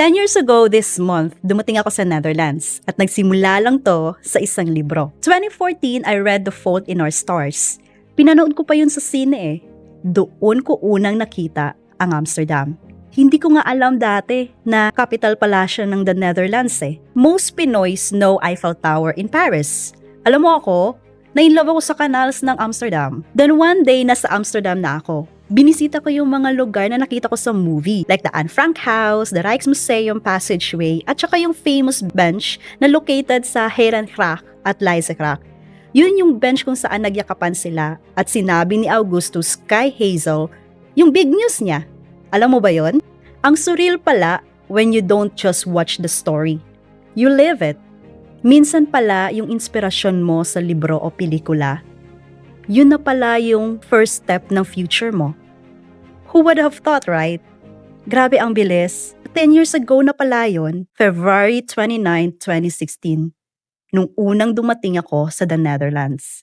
10 years ago this month, dumating ako sa Netherlands at nagsimula lang to sa isang libro. 2014, I read The Fault in Our Stars. Pinanood ko pa yun sa sine eh. Doon ko unang nakita ang Amsterdam. Hindi ko nga alam dati na capital pala siya ng the Netherlands eh. Most Pinoys know Eiffel Tower in Paris. Alam mo ako, na-inlove ako sa canals ng Amsterdam. Then one day, nasa Amsterdam na ako. Binisita ko yung mga lugar na nakita ko sa movie, like the Anne Frank House, the Rijksmuseum Passageway, at saka yung famous bench na located sa Herengracht at Leidsegracht. Yun yung bench kung saan nagyakapan sila at sinabi ni Augustus kay Hazel yung big news niya. Alam mo ba yon? Ang surreal pala when you don't just watch the story. You live it. Minsan pala yung inspirasyon mo sa libro o pelikula, yun na pala yung first step ng future mo. Who would have thought, right? Grabe ang bilis. 10 years ago na pala yun, February 29, 2016, nung unang dumating ako sa the Netherlands.